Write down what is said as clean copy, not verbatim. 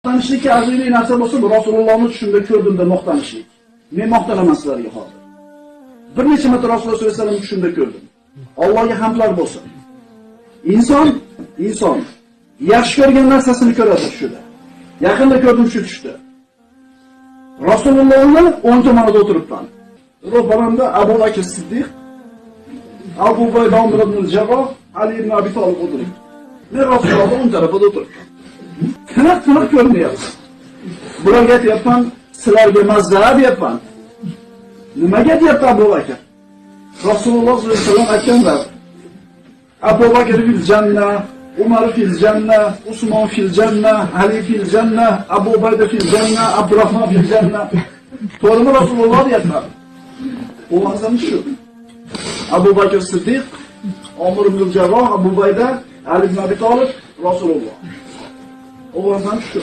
Maqtanishlikka arzirli narsa bo'lsa, bu Rasulullohni tushimda ko'rdim deb maqtanishlik. Men maqtanaman sizlarga hozir. Bir necha marta Rasululloh sollallohu alayhi vasallam tushimda ko'rdim. Allohga hamdlar bo'lsin. Inson yaxshi ko'rgan narsasini ko'radi tushida. Yaqinda ko'rdim shu tushda. Rasulullohni o'ng tomonida o'tiribman. Ro'paramda Abu Bakr Siddiq, Abu Ubayda ibn al-Jarroh, Ali ibn Abi Talib o'tiribdi. Men Rasulullohning o'ng tarafida o'tiribman. Tiniq ko'rinyapti. Bularga aytyapman, sizlarga mazza deyapman. Nimaga deyapti Abu Bakr? Rasululloh sollallohu alayhi vasallam aytganlar: Abu Bakr fil janna, Umar fil janna, Usmon fil janna, Ali fil janna, Abu Ubayda fil janna, Abdurrahmon fil janna. To'g'rimi Rasululloh deyaplar? Bu mazmun shu. Abu Bakr Siddiq, Umar ibn al-Jarroh, Abu Ubayda, Ali ibn Abi Talib, Rasululloh. O mazmun shu.